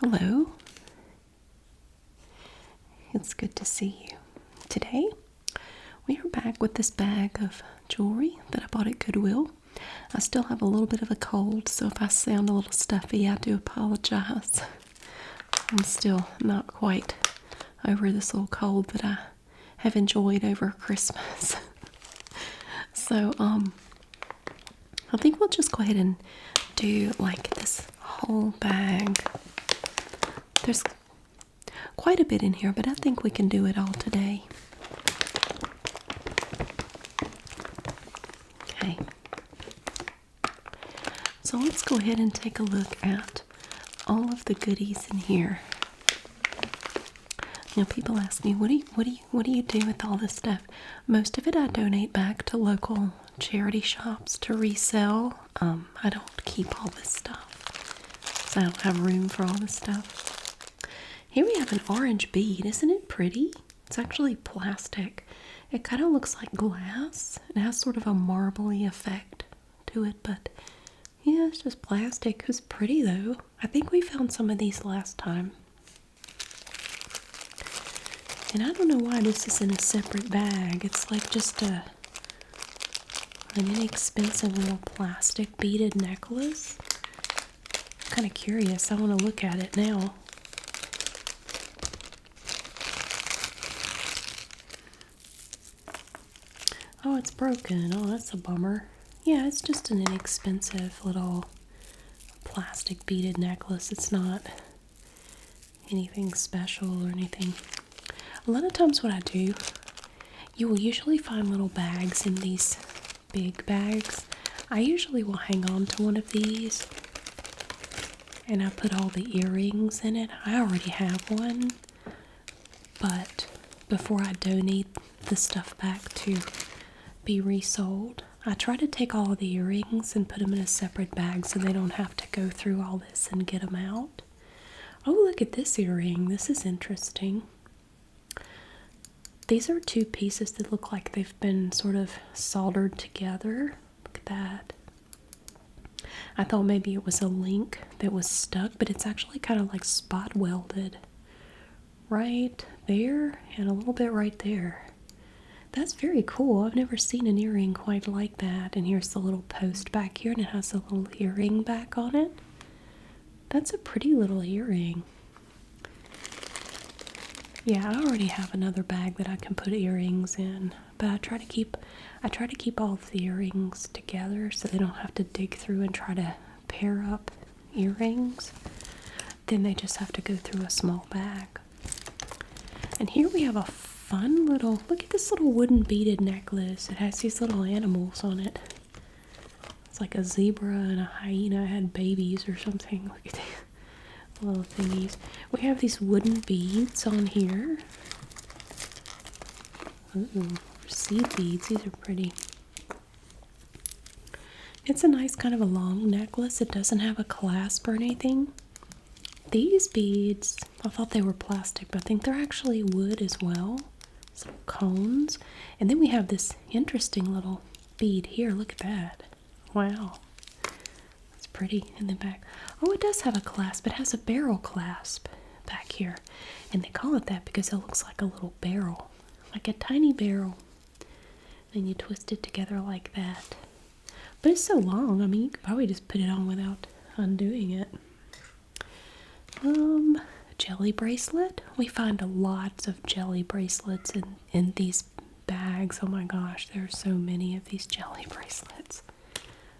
Hello. It's good to see you. Today, we are back with this bag of jewelry that I bought at Goodwill. I still have a little bit of a cold, so if I sound a little stuffy, I do apologize. I'm still not quite over this little cold that I have enjoyed over Christmas. So, I think we'll just go ahead and do like this whole bag. There's quite a bit in here, but I think we can do it all today. Okay. So let's go ahead and take a look at all of the goodies in here. You know, people ask me, what do you do with all this stuff? Most of it I donate back to local charity shops to resell. I don't keep all this stuff, so I don't have room for all this stuff. Here we have an orange bead. Isn't it pretty? It's actually plastic. It kind of looks like glass. It has sort of a marbly effect to it, but yeah, it's just plastic. It's pretty though. I think we found some of these last time. And I don't know why this is in a separate bag. It's like just an inexpensive little plastic beaded necklace. I'm kind of curious. I want to look at it now. Oh, it's broken. Oh, that's a bummer. Yeah, it's just an inexpensive little plastic beaded necklace. It's not anything special or anything. A lot of times what I do, you will usually find little bags in these big bags. I usually will hang on to one of these and I put all the earrings in it. I already have one, but before I donate the stuff back to be resold, I try to take all of the earrings and put them in a separate bag so they don't have to go through all this and get them out. Oh, look at this earring. This is interesting. These are two pieces that look like they've been sort of soldered together. Look at that. I thought maybe it was a link that was stuck, but it's actually kind of like spot welded. Right there and a little bit right there. That's very cool. I've never seen an earring quite like that. And here's the little post back here, and it has a little earring back on it. That's a pretty little earring. Yeah, I already have another bag that I can put earrings in, but I try to keep all of the earrings together so they don't have to dig through and try to pair up earrings. Then they just have to go through a small bag. And here we have a fun little, look at this little wooden beaded necklace. It has these little animals on it. It's like a zebra and a hyena had babies or something. Look at that. Little thingies. We have these wooden beads on here. Ooh, seed beads. These are pretty. It's a nice kind of a long necklace. It doesn't have a clasp or anything. These beads, I thought they were plastic, but I think they're actually wood as well. Some cones. And then we have this interesting little bead here. Look at that. Wow. It's pretty in the back. Oh, it does have a clasp. It has a barrel clasp back here. And they call it that because it looks like a little barrel. Like a tiny barrel. And you twist it together like that. But it's so long. I mean, you could probably just put it on without undoing it. Jelly bracelet. We find lots of jelly bracelets in these bags. Oh my gosh, there are so many of these jelly bracelets.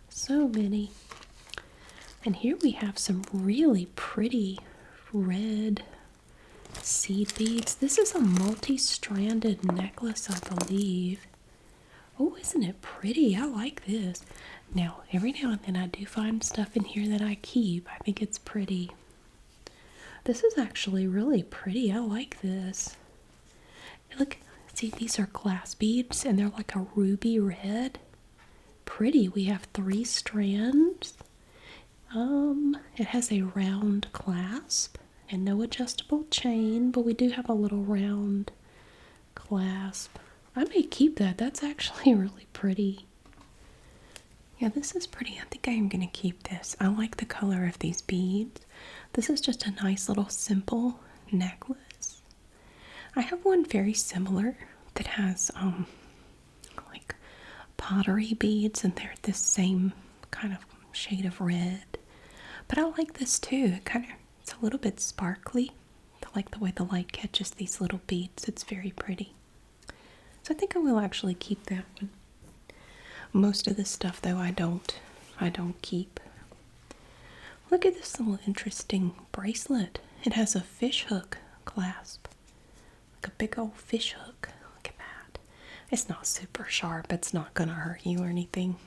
So many. And here we have some really pretty red seed beads. This is a multi-stranded necklace, I believe. Oh, isn't it pretty? I like this. Now, every now and then I do find stuff in here that I keep. I think it's pretty. This is actually really pretty. I like this. Look, see, these are glass beads, and they're like a ruby red. Pretty. We have 3 strands. It has a round clasp and no adjustable chain, but we do have a little round clasp. I may keep that. That's actually really pretty. Yeah, this is pretty. I think I am going to keep this. I like the color of these beads. This is just a nice little simple necklace. I have one very similar that has like pottery beads, and they're this same kind of shade of red. But I like this too. It's a little bit sparkly. I like the way the light catches these little beads. It's very pretty. So I think I will actually keep that one. Most of this stuff though I don't keep. Look at this little interesting bracelet. It has a fish hook clasp. Like a big old fish hook. Look at that. It's not super sharp. It's not gonna hurt you or anything.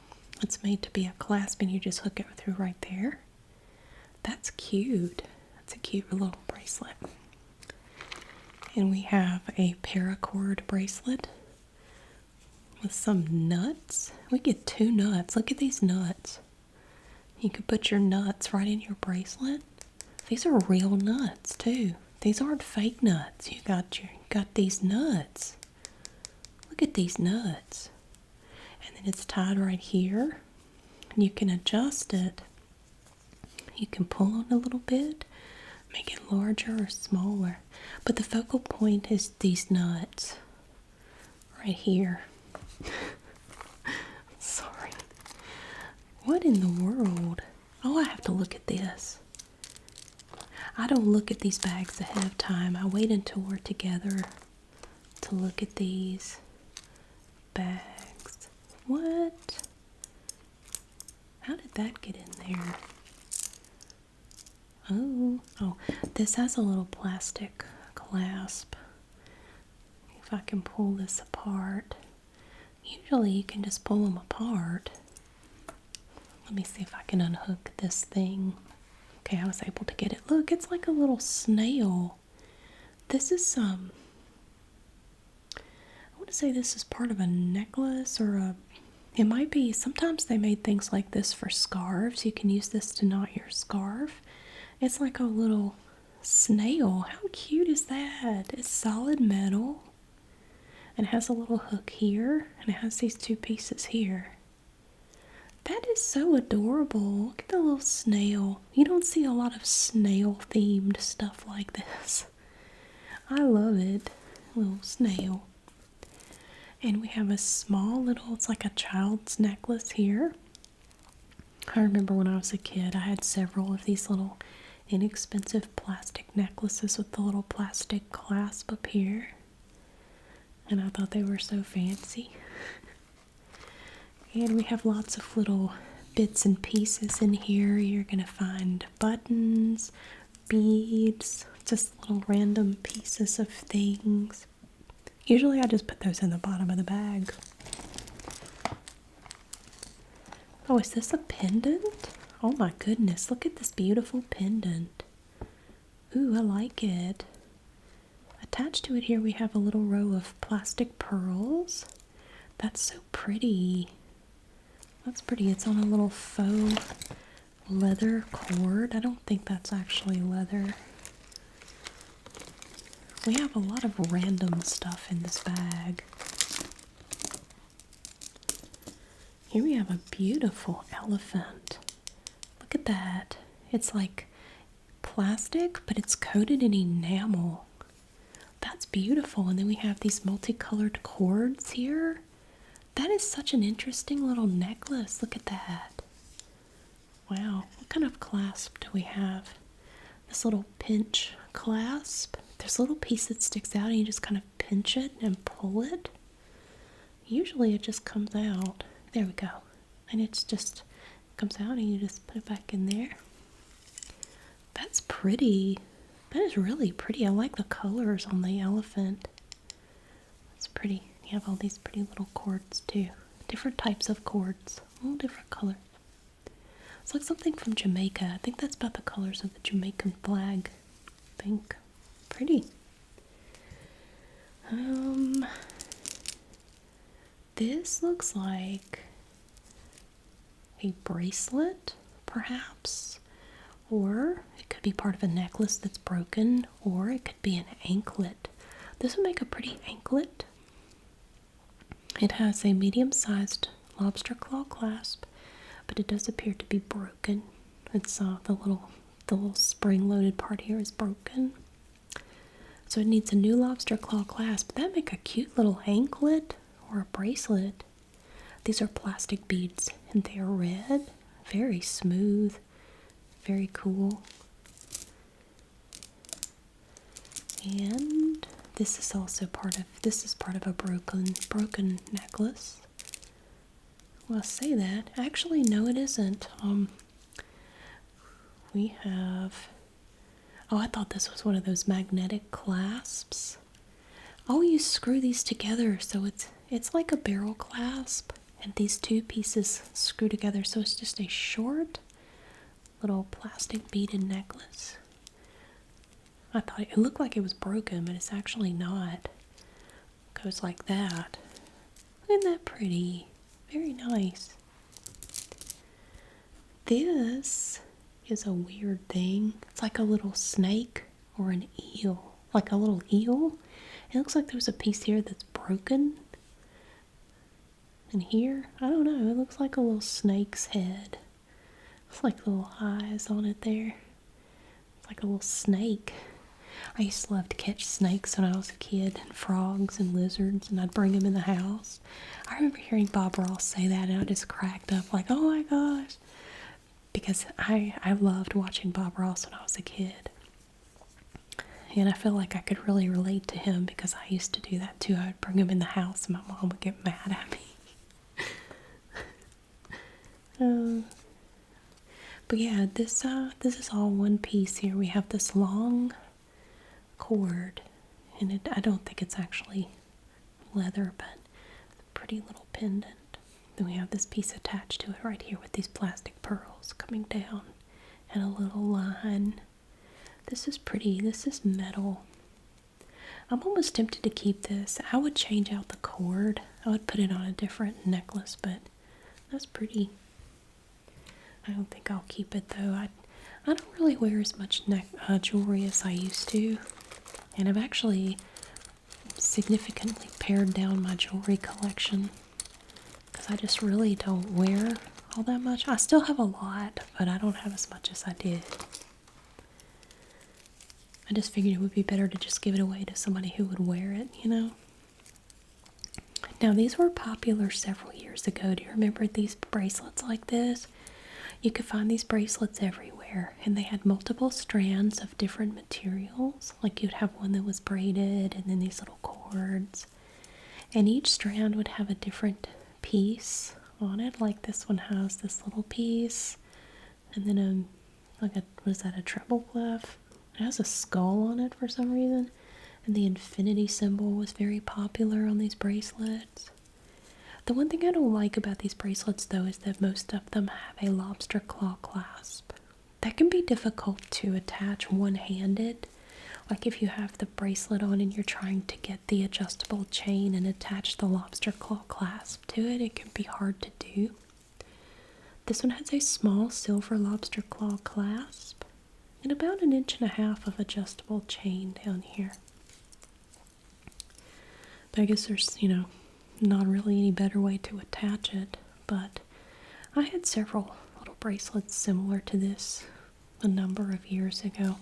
It's made to be a clasp and you just hook it through right there. That's cute. That's a cute little bracelet. And we have a paracord bracelet with some nuts. We get 2 nuts. Look at these nuts. You could put your nuts right in your bracelet. These are real nuts too. These aren't fake nuts. You got these nuts. Look at these nuts. And then it's tied right here. And you can adjust it. You can pull on a little bit, make it larger or smaller. But the focal point is these nuts right here. Sorry. What in the world? Oh, I have to look at this. I don't look at these bags ahead of time. I wait until we're together to look at these bags. What? How did that get in there? Oh, this has a little plastic clasp. If I can pull this apart. Usually you can just pull them apart. Let me see if I can unhook this thing. Okay, I was able to get it. Look, it's like a little snail. This is I want to say this is part of a necklace or it might be, sometimes they made things like this for scarves. You can use this to knot your scarf. It's like a little snail. How cute is that? It's solid metal. And it has a little hook here. And it has these 2 pieces here. That is so adorable. Look at the little snail. You don't see a lot of snail-themed stuff like this. I love it. Little snail. And we have a small little, it's like a child's necklace here. I remember when I was a kid, I had several of these little inexpensive plastic necklaces with the little plastic clasp up here. And I thought they were so fancy. And we have lots of little bits and pieces in here. You're going to find buttons, beads, just little random pieces of things. Usually I just put those in the bottom of the bag. Oh, is this a pendant? Oh my goodness, look at this beautiful pendant. Ooh, I like it. Attached to it here we have a little row of plastic pearls. That's so pretty. That's pretty. It's on a little faux leather cord. I don't think that's actually leather. We have a lot of random stuff in this bag. Here we have a beautiful elephant. Look at that. It's like plastic, but it's coated in enamel. That's beautiful. And then we have these multicolored cords here. That is such an interesting little necklace. Look at that. Wow. What kind of clasp do we have? This little pinch clasp. There's a little piece that sticks out and you just kind of pinch it and pull it. Usually it just comes out. There we go. And it's just comes out and you just put it back in there. That's pretty. That is really pretty. I like the colors on the elephant. It's pretty. You have all these pretty little cords too. Different types of cords. All different colors. It's like something from Jamaica. I think that's about the colors of the Jamaican flag. I think. Pretty. This looks like a bracelet, perhaps, or it could be part of a necklace that's broken, or it could be an anklet. This would make a pretty anklet. It has a medium-sized lobster claw clasp, but it does appear to be broken. It's the little spring-loaded part here is broken. So it needs a new lobster claw clasp. That'd make a cute little anklet or a bracelet. These are plastic beads and they are red. Very smooth. Very cool. And this is also part of a broken necklace. Well, I say that. Actually, no, it isn't. We have. Oh, I thought this was one of those magnetic clasps. Oh, you screw these together, so it's like a barrel clasp, and these two pieces screw together, so it's just a short little plastic beaded necklace. I thought it looked like it was broken, but it's actually not. It goes like that. Isn't that pretty? Very nice. This is a weird thing. It's like a little snake or an eel. Like a little eel. It looks like there's a piece here that's broken. And here, I don't know, it looks like a little snake's head. It's like little eyes on it there. It's like a little snake. I used to love to catch snakes when I was a kid, and frogs and lizards, and I'd bring them in the house. I remember hearing Bob Ross say that, and I just cracked up like, oh my gosh. Because I loved watching Bob Ross when I was a kid. And I feel like I could really relate to him because I used to do that too. I would bring him in the house and my mom would get mad at me. But yeah, this is all one piece here. We have this long cord, and I don't think it's actually leather, but it's a pretty little pendant. Then we have this piece attached to it right here with these plastic pearls coming down and a little line. This is pretty. This is metal. I'm almost tempted to keep this. I would change out the cord. I would put it on a different necklace, but that's pretty. I don't think I'll keep it though. I don't really wear as much jewelry as I used to. And I've actually significantly pared down my jewelry collection because I just really don't wear all that much. I still have a lot, but I don't have as much as I did. I just figured it would be better to just give it away to somebody who would wear it, you know? Now, these were popular several years ago. Do you remember these bracelets like this? You could find these bracelets everywhere, and they had multiple strands of different materials. Like you'd have one that was braided, and then these little cords. And each strand would have a different piece on it. Like this one has this little piece, and then what is that, a treble clef? It has a skull on it for some reason. And the infinity symbol was very popular on these bracelets. The one thing I don't like about these bracelets, though, is that most of them have a lobster claw clasp. That can be difficult to attach one-handed. Like if you have the bracelet on and you're trying to get the adjustable chain and attach the lobster claw clasp to it, it can be hard to do. This one has a small silver lobster claw clasp and about 1.5 inches of adjustable chain down here. But I guess there's, not really any better way to attach it, but I had several little bracelets similar to this a number of years ago.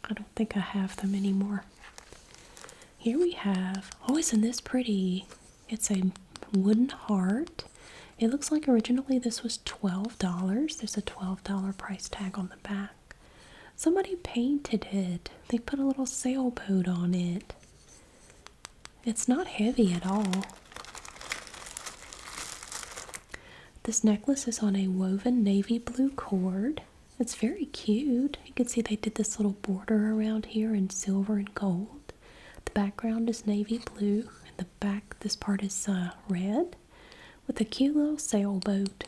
I don't think I have them anymore. Here we have, oh, isn't this pretty? It's a wooden heart. It looks like originally this was $12. There's a $12 price tag on the back. Somebody painted it. They put a little sailboat on it. It's not heavy at all. This necklace is on a woven navy blue cord. It's very cute. You can see they did this little border around here in silver and gold. The background is navy blue, and the back, this part is red with a cute little sailboat.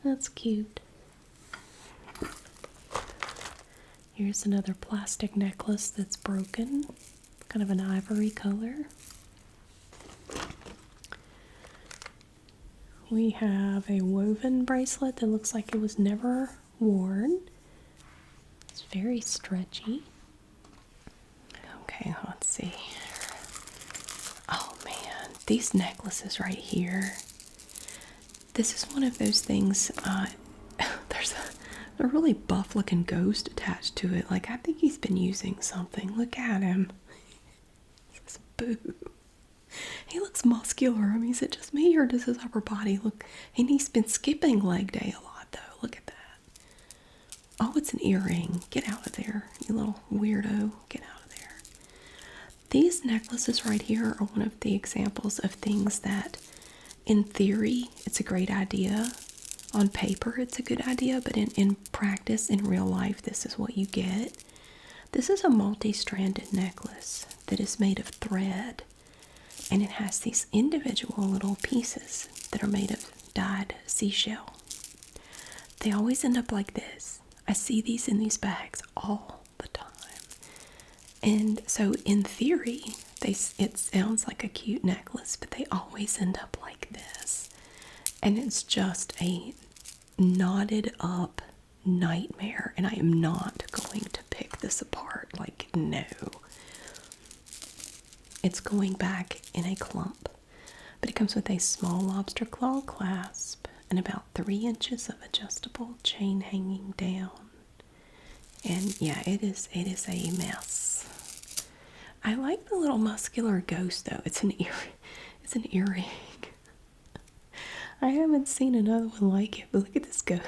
That's cute. Here's another plastic necklace that's broken. Kind of an ivory color. We have a woven bracelet that looks like it was never worn. It's very stretchy. Okay, let's see. Oh man, these necklaces right here. This is one of those things, there's a really buff looking ghost attached to it. Like, I think he's been using something. Look at him. This boo. He looks muscular. I mean, is it just me or does his upper body look... And he's been skipping leg day a lot, though. Look at that. Oh, it's an earring. Get out of there, you little weirdo. Get out of there. These necklaces right here are one of the examples of things that, in theory, it's a great idea. On paper, it's a good idea, but in practice, in real life, this is what you get. This is a multi-stranded necklace that is made of thread, and it has these individual little pieces that are made of dyed seashell. They always end up like this. I see these in these bags all the time. And so in theory, it sounds like a cute necklace, but they always end up like this. And it's just a knotted up nightmare. And I am not going to pick this apart. Like, no. It's going back in a clump. But it comes with a small lobster claw clasp and about 3 inches of adjustable chain hanging down. And yeah, it is a mess. I like the little muscular ghost though. It's an earring. I haven't seen another one like it, but look at this ghost.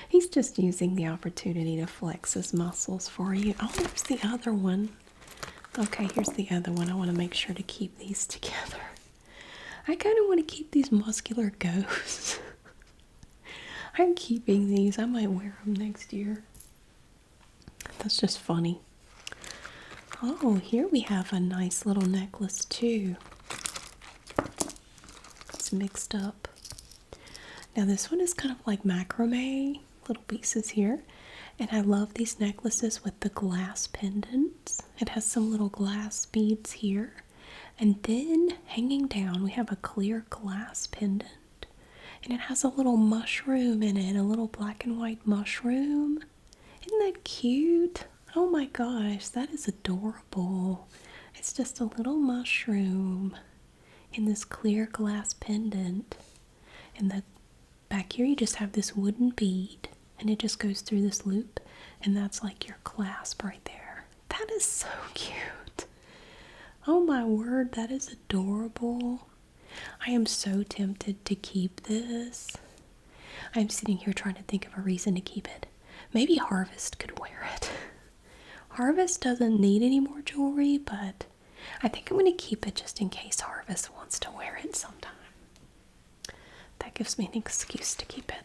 He's just using the opportunity to flex his muscles for you. Oh, there's the other one. Okay, here's the other one. I want to make sure to keep these together. I kind of want to keep these muscular ghosts. I'm keeping these. I might wear them next year. That's just funny. Oh, here we have a nice little necklace too. It's mixed up. Now this one is kind of like macrame, little pieces here. And I love these necklaces with the glass pendants. It has some little glass beads here. And then hanging down, we have a clear glass pendant. And it has a little mushroom in it, a little black and white mushroom. Isn't that cute? Oh my gosh, that is adorable. It's just a little mushroom in this clear glass pendant. And the back here, you just have this wooden bead. And it just goes through this loop. And that's like your clasp right there. That is so cute. Oh my word, that is adorable. I am so tempted to keep this. I'm sitting here trying to think of a reason to keep it. Maybe Harvest could wear it. Harvest doesn't need any more jewelry, but I think I'm going to keep it just in case Harvest wants to wear it sometime. That gives me an excuse to keep it.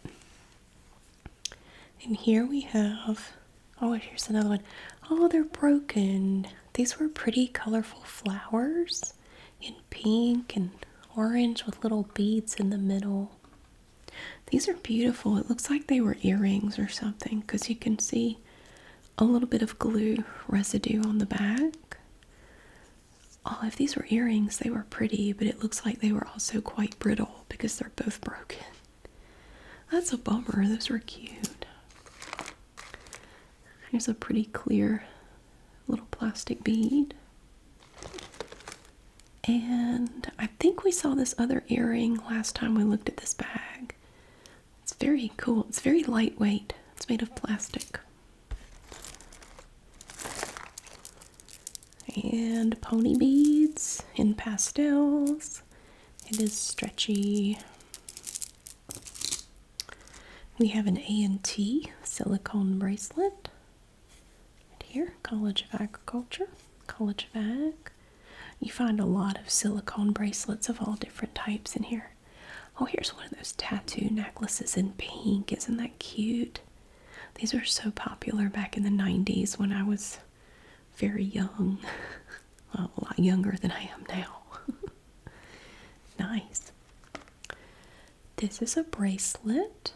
And here we have, oh, here's another one. Oh, they're broken. These were pretty colorful flowers in pink and orange with little beads in the middle. These are beautiful. It looks like they were earrings or something because you can see a little bit of glue residue on the back. Oh, if these were earrings, they were pretty, but it looks like they were also quite brittle because they're both broken. That's a bummer. Those were cute. Here's a pretty clear little plastic bead. And I think we saw this other earring last time we looked at this bag. It's very cool. It's very lightweight. It's made of plastic. And pony beads in pastels. It is stretchy. We have an A&T silicone bracelet. Here, College of Agriculture, College of Ag. You find a lot of silicone bracelets of all different types in here. Oh, here's one of those tattoo necklaces in pink. Isn't that cute? These were so popular back in the 90s when I was very young. Well, a lot younger than I am now. Nice. This is a bracelet.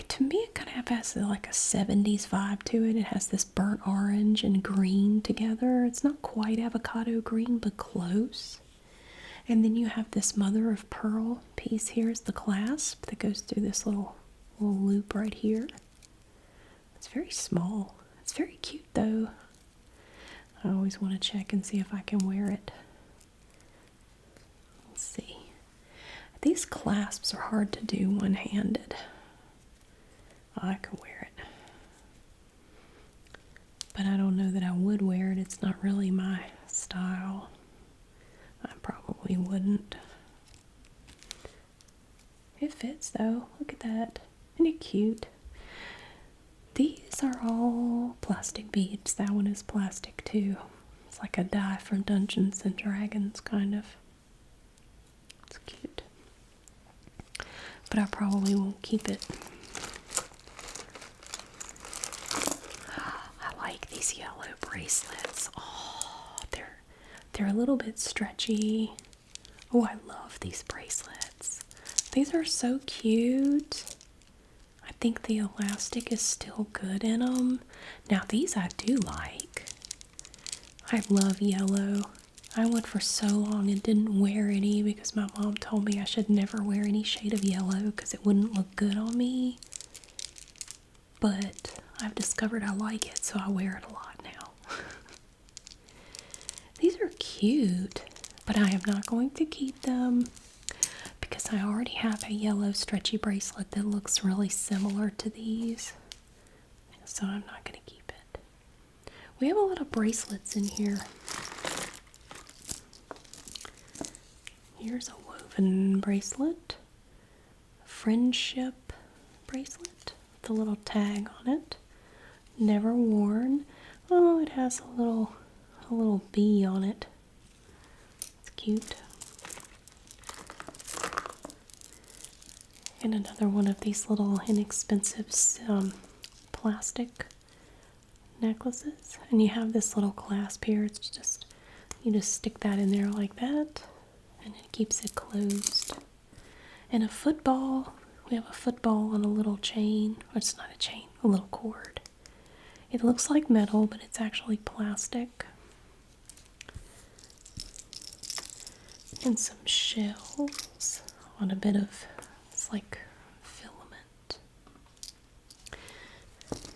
To me, it kind of has like a 70s vibe to it. It has this burnt orange and green together. It's not quite avocado green, but close. And then you have this mother of pearl piece here is the clasp that goes through this little loop right here. It's very small. It's very cute though. I always want to check and see if I can wear it. Let's see. These clasps are hard to do one-handed. I could wear it. But I don't know that I would wear it. It's not really my style. I probably wouldn't. It fits though. Look at that. Isn't it cute? These are all plastic beads. That one is plastic too. It's like a die from Dungeons and Dragons, kind of. It's cute. But I probably won't keep it. I like these yellow bracelets. Oh, they're a little bit stretchy. Oh, I love these bracelets. These are so cute. I think the elastic is still good in them. Now these I do like. I love yellow. I went for so long and didn't wear any because my mom told me I should never wear any shade of yellow because it wouldn't look good on me. But I've discovered I like it, so I wear it a lot now. These are cute, but I am not going to keep them because I already have a yellow stretchy bracelet that looks really similar to these. So I'm not going to keep it. We have a lot of bracelets in here. Here's a woven bracelet. Friendship bracelet with a little tag on it. Never worn. Oh, it has a little bee on it. It's cute. And another one of these little inexpensive plastic necklaces. And you have this little clasp here. It's just, you just stick that in there like that. And it keeps it closed. And a football. We have a football on a little chain. Or it's not a chain, a little cord. It looks like metal, but it's actually plastic. And some shells on a bit of, it's like filament.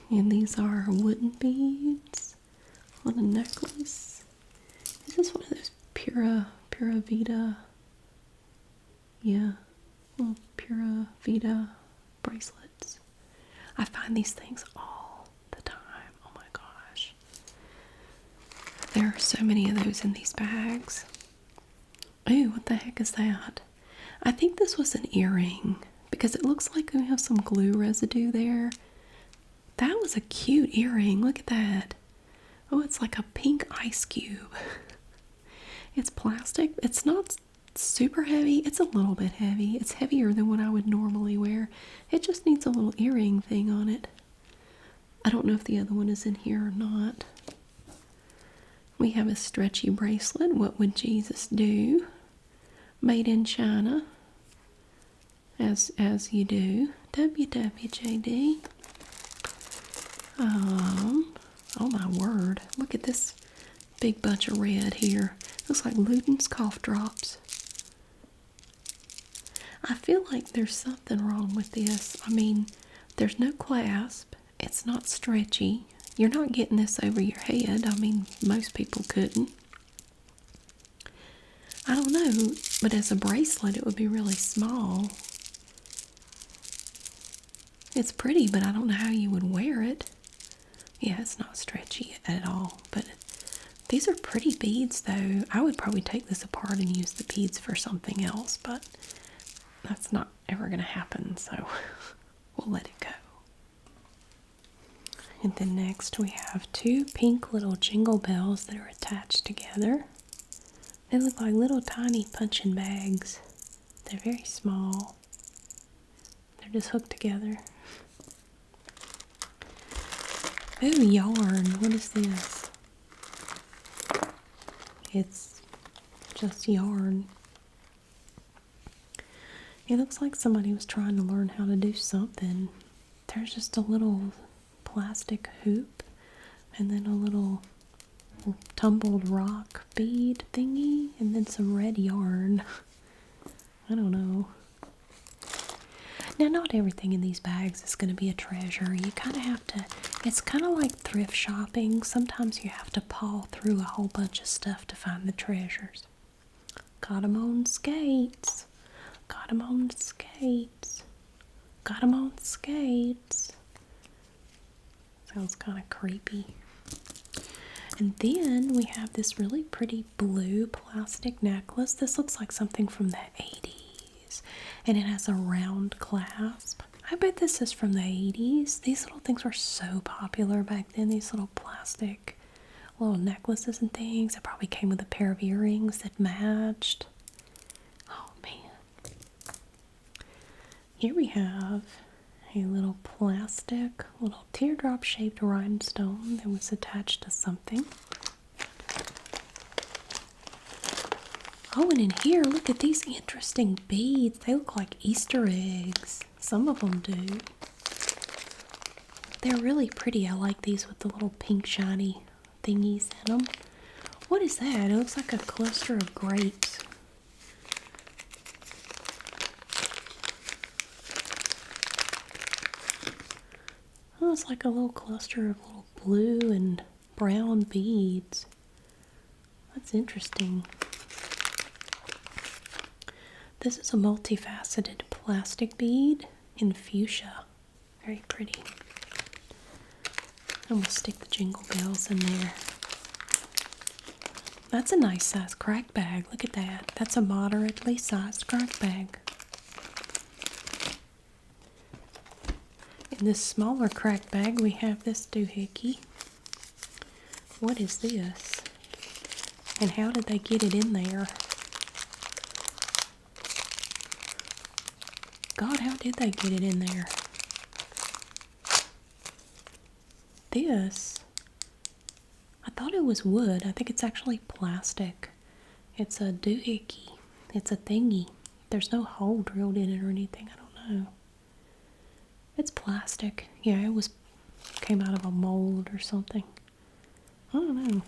And these are wooden beads on a necklace. Is this one of those Pura Vida? Yeah, well, Pura Vida bracelets. I find these things all the time. Oh my gosh. There are so many of those in these bags. Ooh, what the heck is that? I think this was an earring because it looks like we have some glue residue there. That was a cute earring. Look at that. Oh, it's like a pink ice cube. It's plastic. It's not super heavy. It's a little bit heavy. It's heavier than what I would normally wear. It just needs a little earring thing on it. I don't know if the other one is in here or not. We have a stretchy bracelet. What would Jesus do? Made in China. As you do. WWJD. Oh my word. Look at this big bunch of red here. Looks like Luden's cough drops. I feel like there's something wrong with this. I mean, there's no clasp. It's not stretchy. You're not getting this over your head. I mean, most people couldn't. I don't know, but as a bracelet, it would be really small. It's pretty, but I don't know how you would wear it. Yeah, it's not stretchy at all, but these are pretty beads, though. I would probably take this apart and use the beads for something else, but that's not ever going to happen, so we'll let it go. And then next we have two pink little jingle bells that are attached together. They look like little tiny punching bags. They're very small. They're just hooked together. Ooh, yarn. What is this? It's just yarn. It looks like somebody was trying to learn how to do something. There's just a little plastic hoop and then a little tumbled rock bead thingy and then some red yarn. I don't know. Now, not everything in these bags is going to be a treasure. You kind of have to, it's kind of like thrift shopping. Sometimes you have to paw through a whole bunch of stuff to find the treasures. Got them on skates. Got him on skates. Got him on skates. Sounds kind of creepy. And then we have this really pretty blue plastic necklace. This looks like something from the 80s. And it has a round clasp. I bet this is from the 80s. These little things were so popular back then. These little plastic little necklaces and things. It probably came with a pair of earrings that matched. Oh man. Here we have a little plastic, little teardrop shaped rhinestone that was attached to something. Oh, and in here, look at these interesting beads. They look like Easter eggs. Some of them do. They're really pretty. I like these with the little pink shiny thingies in them. What is that? It looks like a cluster of grapes. Oh, it's like a little cluster of little blue and brown beads. That's interesting. This is a multifaceted plastic bead in fuchsia. Very pretty. I'm going to stick the jingle bells in there. That's a nice size crack bag. Look at that. That's a moderately sized crack bag. In this smaller crack bag, we have this doohickey. What is this? And how did they get it in there? God, how did they get it in there? This, I thought it was wood. I think it's actually plastic. It's a doohickey. It's a thingy. There's no hole drilled in it or anything. I don't know. It's plastic. Yeah, it came out of a mold or something. I don't know.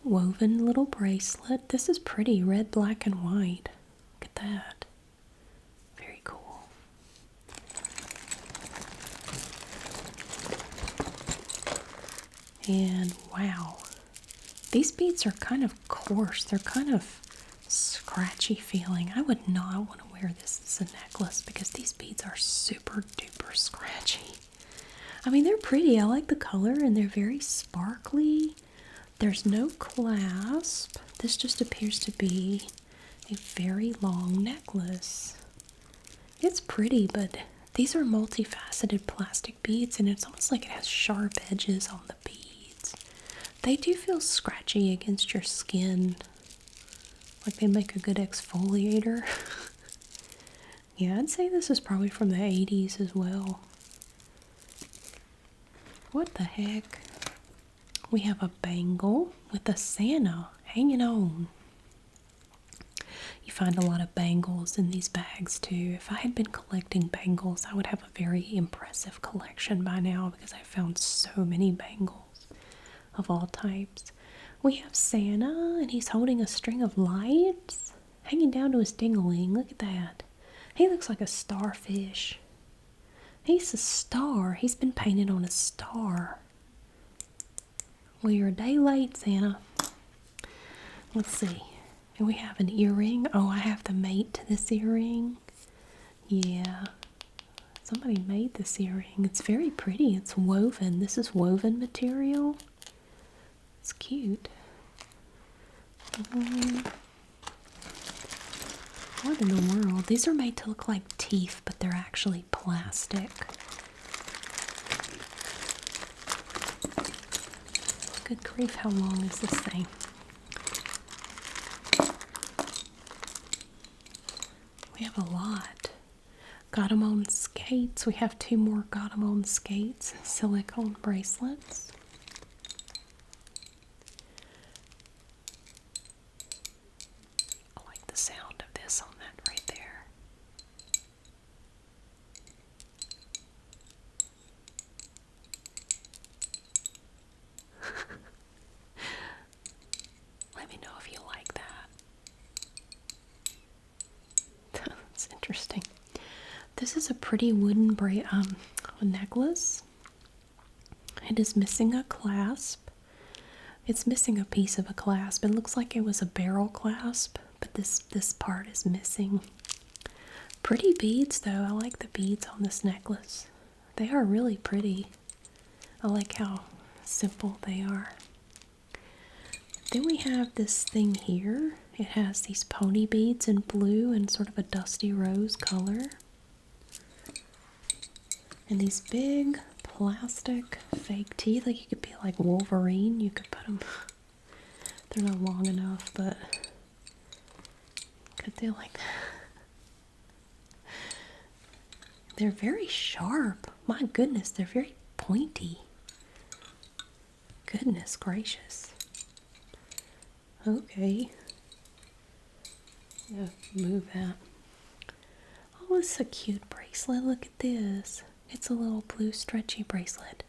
Woven little bracelet. This is pretty. Red, black, and white. Look at that. Very cool. And wow. These beads are kind of coarse. They're kind of scratchy feeling. I would not want to wear this as a necklace because these beads are super duper scratchy. I mean, they're pretty. I like the color and they're very sparkly. There's no clasp. This just appears to be a very long necklace. It's pretty, but these are multifaceted plastic beads and it's almost like it has sharp edges on the beads. They do feel scratchy against your skin. Like they make a good exfoliator. Yeah, I'd say this is probably from the 80s as well. What the heck? We have a bangle with a Santa hanging on. You find a lot of bangles in these bags too. If I had been collecting bangles, I would have a very impressive collection by now because I found so many bangles of all types. We have Santa and he's holding a string of lights hanging down to his ding-a-ling. Look at that. He looks like a starfish. He's a star. He's been painted on a star. Well, you're a day late, Santa. Let's see. And we have an earring. Oh, I have the mate to this earring. Yeah. Somebody made this earring. It's very pretty. It's woven. This is woven material. It's cute. What in the world? These are made to look like teeth, but they're actually plastic. Good grief, how long is this thing? We have a lot. Got 'em on skates. We have 2 more got 'em on skates. Silicone bracelets. I like the sound of this on that right there. Let me know if you like that. That's interesting. This is a pretty wooden necklace. It is missing a clasp. It's missing a piece of a clasp. It looks like it was a barrel clasp, but this part is missing. Pretty beads though. I like the beads on this necklace. They are really pretty. I like how simple they are. Then we have this thing here. It has these pony beads in blue and sort of a dusty rose color. And these big plastic fake teeth. Like you could be like Wolverine. You could put them. They're not long enough, but could they like that? They're very sharp. My goodness, they're very pointy. Goodness gracious. Okay. Yeah, move that. Oh, it's a cute bracelet. Look at this. It's a little blue stretchy bracelet.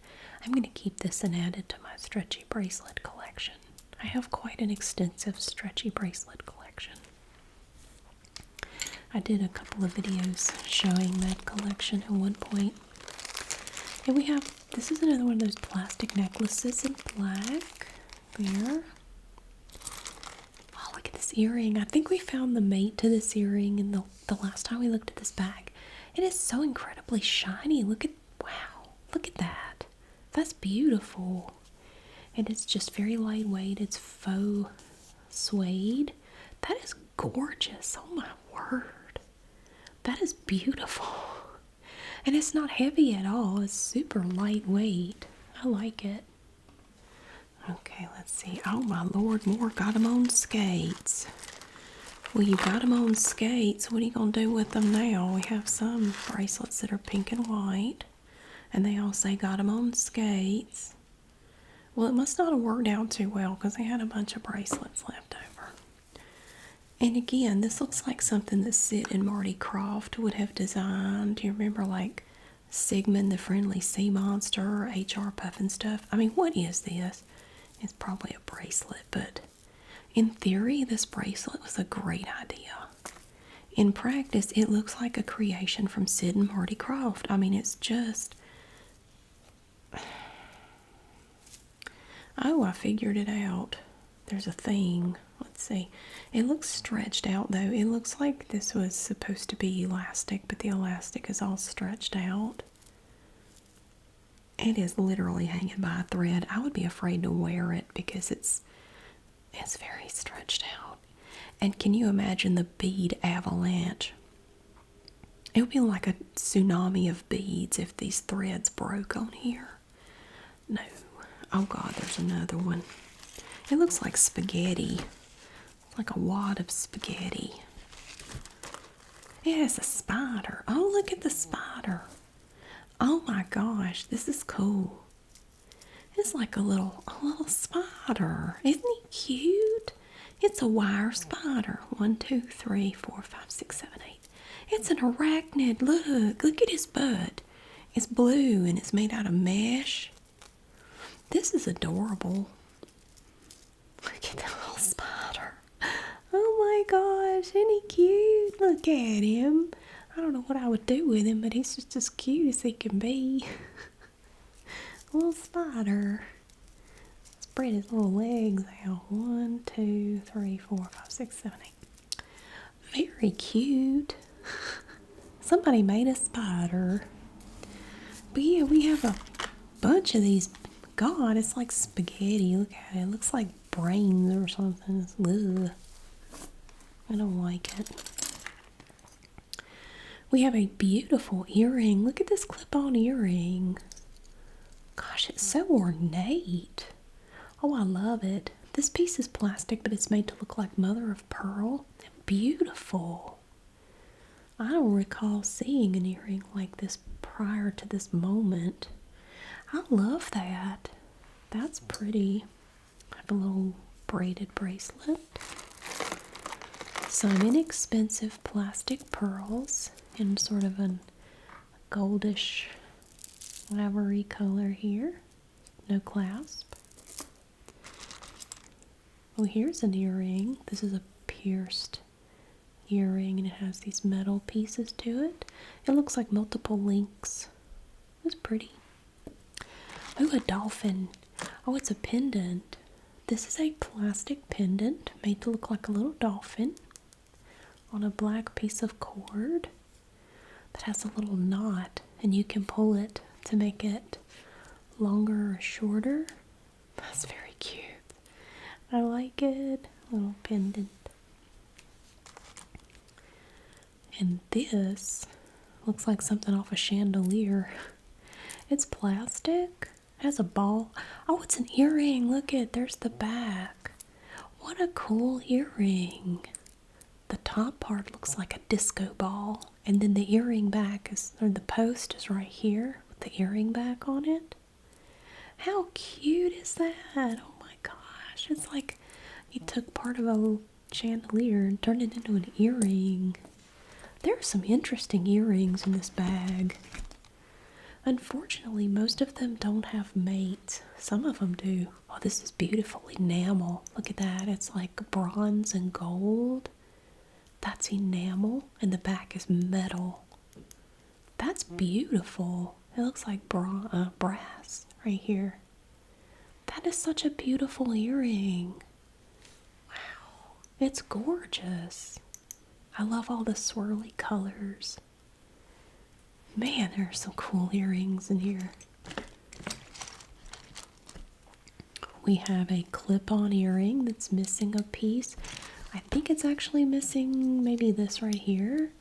I'm going to keep this and add it to my stretchy bracelet collection. I have quite an extensive stretchy bracelet collection. I did a couple of videos showing that collection at one point. And we have, this is another one of those plastic necklaces in black. There. Oh, look at this earring. I think we found the mate to this earring in the last time we looked at this bag. It is so incredibly shiny. Look at, wow, look at that. That's beautiful. And it's just very lightweight. It's faux suede. That is gorgeous. Oh my word. That is beautiful. And it's not heavy at all. It's super lightweight. I like it. Okay, let's see. Oh my lord, more got them on skates. Well, you got them on skates. What are you going to do with them now? We have some bracelets that are pink and white. And they all say got them on skates. Well, it must not have worked out too well because they had a bunch of bracelets left over. And again, this looks like something that Sid and Marty Krofft would have designed. Do you remember like Sigmund the Friendly Sea Monster or H.R. Pufnstuf? I mean, what is this? It's probably a bracelet, but in theory, this bracelet was a great idea. In practice, it looks like a creation from Sid and Marty Krofft. I mean, it's just... Oh, I figured it out. There's a thing. Let's see. It looks stretched out, though. It looks like this was supposed to be elastic, but the elastic is all stretched out. It is literally hanging by a thread. I would be afraid to wear it because it's very stretched out. And can you imagine the bead avalanche? It would be like a tsunami of beads if these threads broke on here. No. Oh God, there's another one. It looks like spaghetti. Like a wad of spaghetti. It has a spider. Oh, look at the spider. Oh my gosh, this is cool. It's like a little spider. Isn't he cute? It's a wire spider. 1, 2, 3, 4, 5, 6, 7, 8. It's an arachnid. Look at his butt. It's blue and it's made out of mesh. This is adorable. Look at that little spider. Oh my gosh, isn't he cute? Look at him. I don't know what I would do with him, but he's just as cute as he can be. Little spider. Spread his little legs out. 1, 2, 3, 4, 5, 6, 7, 8. Very cute. Somebody made a spider. But yeah, we have a bunch of these. God, it's like spaghetti. Look at it. It looks like brains or something. Ugh. I don't like it. We have a beautiful earring. Look at this clip-on earring. Gosh, it's so ornate. Oh, I love it. This piece is plastic, but it's made to look like mother of pearl. Beautiful. I don't recall seeing an earring like this prior to this moment. I love that. That's pretty. I have a little braided bracelet. Some inexpensive plastic pearls in sort of a goldish ivory color here. No clasp. Oh, here's an earring. This is a pierced earring and it has these metal pieces to it. It looks like multiple links. It's pretty. Oh, a dolphin. Oh, it's a pendant. This is a plastic pendant made to look like a little dolphin. on a black piece of cord that has a little knot, and you can pull it to make it longer or shorter. That's very cute. I like it. Little pendant. And this looks like something off a chandelier. It's plastic. It has a ball. Oh, it's an earring. Look it. There's the back. What a cool earring. The top part looks like a disco ball. And then the earring back is, or the post is right here with the earring back on it. How cute is that? Oh my gosh. It's like you took part of a chandelier and turned it into an earring. There are some interesting earrings in this bag. Unfortunately, most of them don't have mates. Some of them do. Oh, this is beautiful enamel. Look at that. It's like bronze and gold. That's enamel, and the back is metal. That's beautiful. It looks like brass right here. That is such a beautiful earring. Wow. It's gorgeous. I love all the swirly colors. Man, there are some cool earrings in here. We have a clip-on earring that's missing a piece. I think it's actually missing maybe this right here.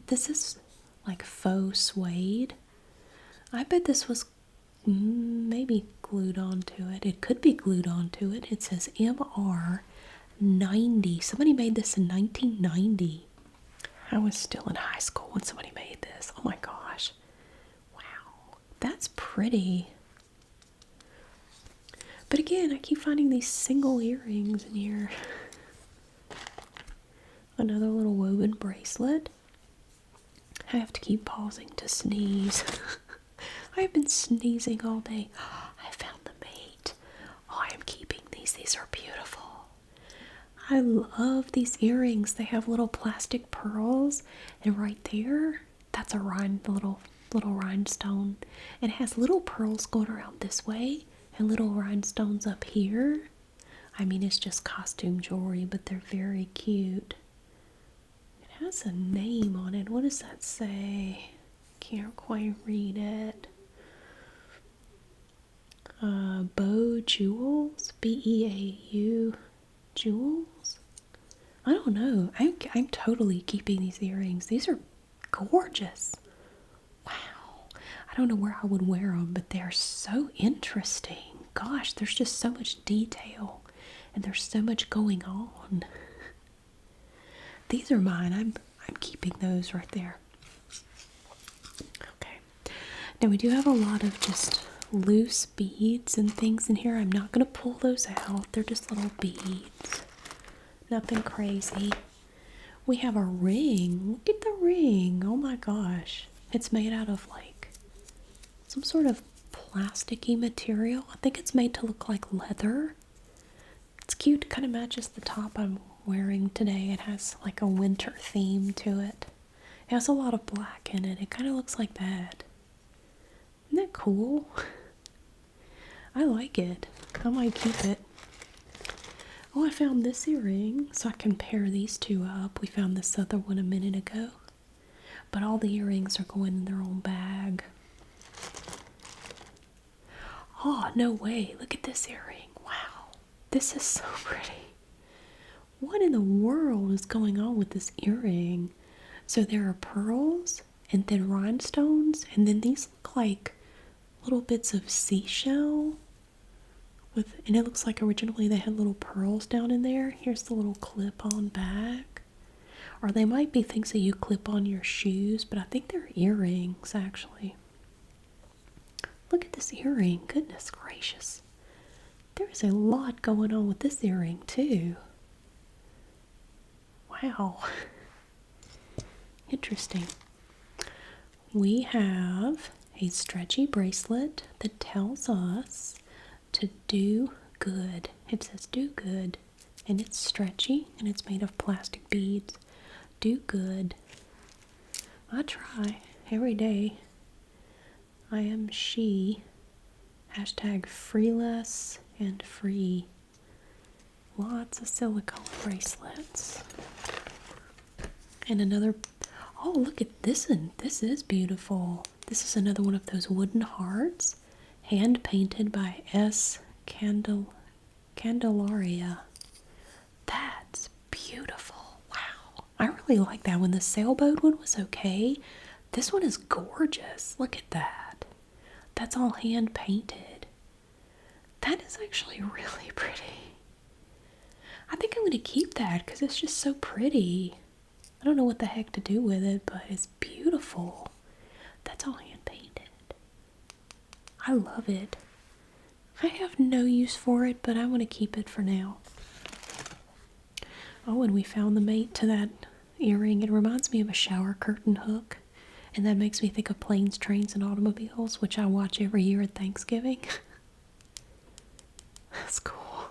This is like faux suede. I bet this was maybe glued onto it. It could be glued onto it. It says MR 90. Somebody made this in 1990. I was still in high school when somebody made this. Oh my gosh. Wow. That's pretty. But again, I keep finding these single earrings in here. Another little woven bracelet. I have to keep pausing to sneeze. I have been sneezing all day. I found the mate. Oh, I am keeping these. These are beautiful. I love these earrings. They have little plastic pearls, and right there, that's a little rhinestone. It has little pearls going around this way, and little rhinestones up here. I mean, it's just costume jewelry, but they're very cute. It has a name on it. What does that say? Can't quite read it. Beau Jewels? B-E-A-U Jewels? I don't know. I'm totally keeping these earrings. These are gorgeous. Wow. I don't know where I would wear them, but they're so interesting. Gosh, there's just so much detail, and there's so much going on. These are mine. I'm keeping those right there. Okay. Now we do have a lot of just loose beads and things in here. I'm not going to pull those out. They're just little beads. Nothing crazy. We have a ring. Look at the ring. Oh my gosh. It's made out of like some sort of plasticky material. I think it's made to look like leather. It's cute. Kind of matches the top I'm wearing today. It has like a winter theme to it. It has a lot of black in it. It kind of looks like that. Isn't that cool? I like it. I might keep it. Oh, I found this earring, so I can pair these two up. We found this other one a minute ago. But all the earrings are going in their own bag. Oh, no way. Look at this earring. Wow. This is so pretty. What in the world is going on with this earring? So there are pearls and then rhinestones, and then these look like little bits of seashell. And it looks like originally they had little pearls down in there. Here's the little clip-on back. Or they might be things that you clip on your shoes, but I think they're earrings, actually. Look at this earring. Goodness gracious. There is a lot going on with this earring, too. Wow. Interesting. We have a stretchy bracelet that tells us to do good. It says do good, and it's stretchy, and it's made of plastic beads. Do good. I try every day. I am she. Hashtag freeless and free. Lots of silicone bracelets. And another, oh, look at this one. This is beautiful. This is another one of those wooden hearts, hand painted by Candelaria. That's beautiful. Wow. I really like that one. The sailboat one was okay. This one is gorgeous. Look at that. That's all hand painted. That is actually really pretty. I think I'm going to keep that because it's just so pretty. I don't know what the heck to do with it, but it's beautiful. That's all hand painted. I love it. I have no use for it, but I want to keep it for now. Oh, and we found the mate to that earring. It reminds me of a shower curtain hook. And that makes me think of Planes, Trains, and Automobiles, which I watch every year at Thanksgiving. That's cool.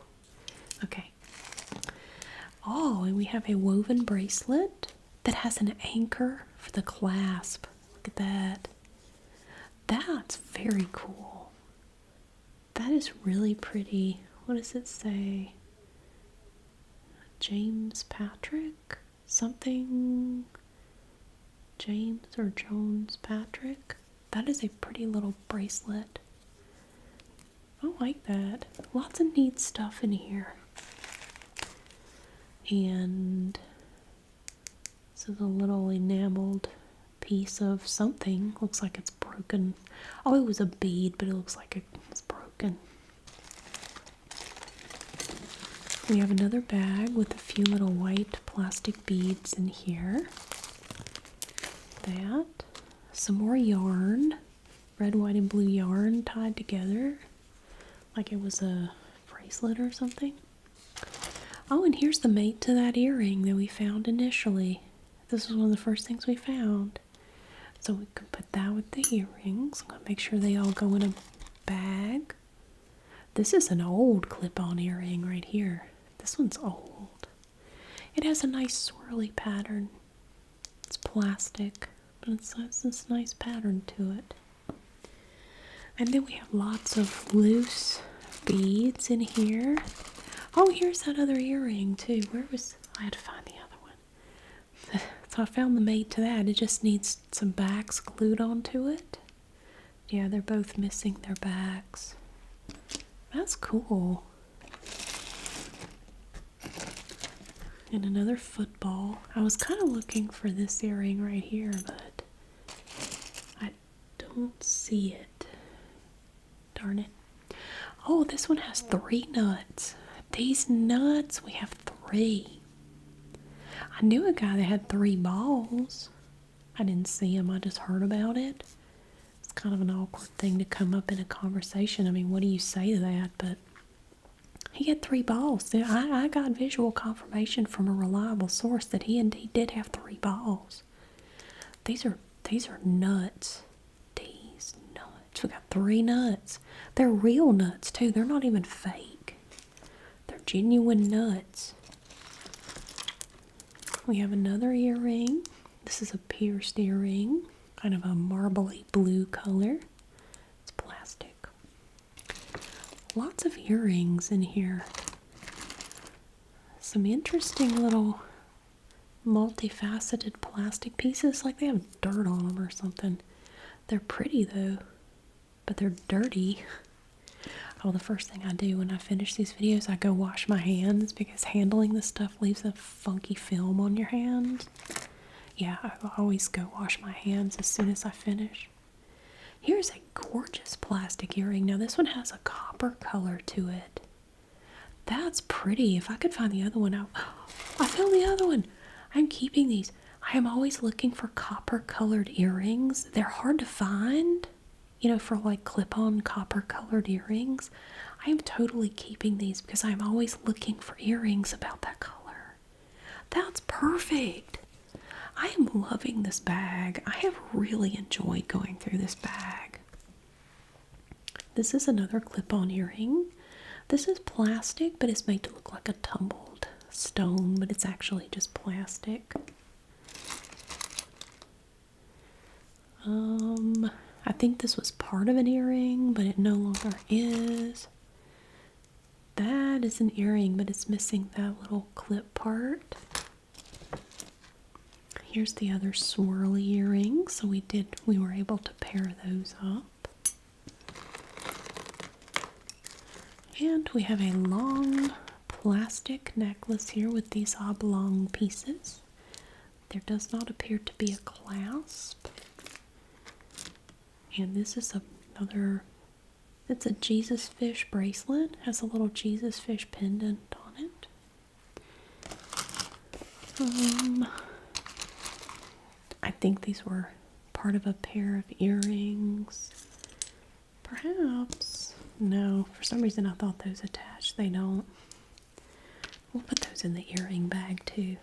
Okay. Oh, and we have a woven bracelet that has an anchor for the clasp. Look at that. That's very cool. That is really pretty. What does it say? James Patrick? Something... James or Jones Patrick. That is a pretty little bracelet. I like that. Lots of neat stuff in here. And this is a little enameled piece of something. Looks like it's broken. Oh, it was a bead, but it looks like it's broken. We have another bag with a few little white plastic beads in here. That. Some more yarn. Red, white, and blue yarn tied together. Like it was a bracelet or something. Oh, and here's the mate to that earring that we found initially. This was one of the first things we found. So we can put that with the earrings. I'm going to make sure they all go in a bag. This is an old clip-on earring right here. This one's old. It has a nice swirly pattern. It's plastic, but it has this nice pattern to it. And then we have lots of loose beads in here. Oh, here's that other earring too. I had to find the other one. So I found the mate to that. It just needs some backs glued onto it. Yeah, they're both missing their backs. That's cool. And another football. I was kind of looking for this earring right here, but I don't see it. Darn it. Oh, this one has 3 nuts. These nuts, we have 3. I knew a guy that had 3 balls. I didn't see him, I just heard about it. It's kind of an awkward thing to come up in a conversation. I mean, what do you say to that? But he had 3 balls. I got visual confirmation from a reliable source that he indeed did have 3 balls. These are nuts. These nuts. We got 3 nuts. They're real nuts too. They're not even fake. They're genuine nuts. We have another earring. This is a pierced earring. Kind of a marbly blue color. It's plastic. Lots of earrings in here. Some interesting little multifaceted plastic pieces, like they have dirt on them or something. They're pretty though, but they're dirty. Oh, the first thing I do when I finish these videos, I go wash my hands because handling this stuff leaves a funky film on your hands. Yeah, I always go wash my hands as soon as I finish. Here's a gorgeous plastic earring. Now this one has a copper color to it. That's pretty. If I could find the other one out. I found the other one. I'm keeping these. I am always looking for copper colored earrings. They're hard to find, you know, for like clip-on copper colored earrings. I am totally keeping these because I'm always looking for earrings about that color. That's perfect. I am loving this bag. I have really enjoyed going through this bag. This is another clip-on earring. This is plastic, but it's made to look like a tumbled stone, but it's actually just plastic. I think this was part of an earring, but it no longer is. That is an earring, but it's missing that little clip part. Here's the other swirly earrings. So we were able to pair those up. And we have a long plastic necklace here with these oblong pieces. There does not appear to be a clasp. And this is another, it's a Jesus fish bracelet. Has a little Jesus fish pendant on it. I think these were part of a pair of earrings. Perhaps. No, for some reason I thought those attached. They don't. We'll put those in the earring bag too.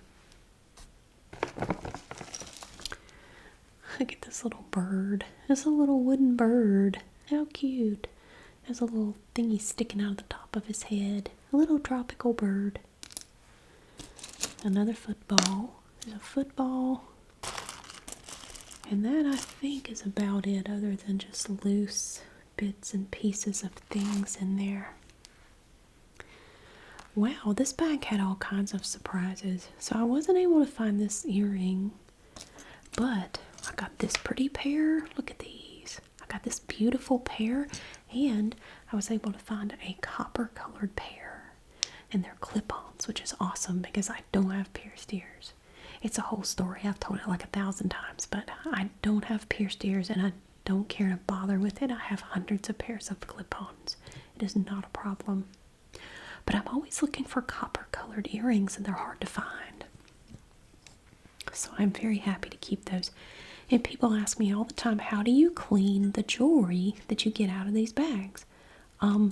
Look at this little bird. It's a little wooden bird. How cute. There's a little thingy sticking out of the top of his head. A little tropical bird. Another football. There's a football. And that, I think, is about it, other than just loose bits and pieces of things in there. Wow, this bag had all kinds of surprises. So I wasn't able to find this earring, but I got this pretty pair. Look at these. I got this beautiful pair, and I was able to find a copper colored pair. And they're clip-ons, which is awesome because I don't have pierced ears. It's a whole story. I've told it like 1,000 times, but I don't have pierced ears and I don't care to bother with it. I have hundreds of pairs of clip-ons. It is not a problem. But I'm always looking for copper-colored earrings and they're hard to find. So I'm very happy to keep those. And people ask me all the time, how do you clean the jewelry that you get out of these bags?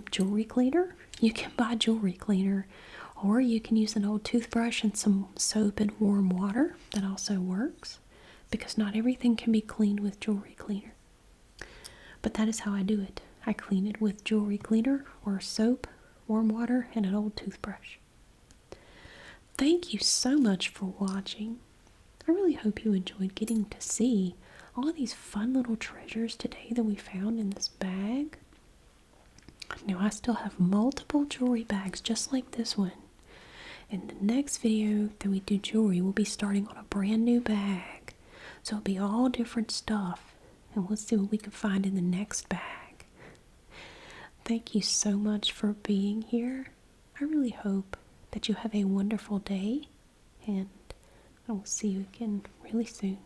Jewelry cleaner? You can buy jewelry cleaner, or you can use an old toothbrush and some soap and warm water. That also works, because not everything can be cleaned with jewelry cleaner. But that is how I do it. I clean it with jewelry cleaner or soap, warm water, and an old toothbrush. Thank you so much for watching. I really hope you enjoyed getting to see all of these fun little treasures today that we found in this bag. Now I still have multiple jewelry bags just like this one. In the next video that we do jewelry, we'll be starting on a brand new bag. So it'll be all different stuff. And we'll see what we can find in the next bag. Thank you so much for being here. I really hope that you have a wonderful day. And I will see you again really soon.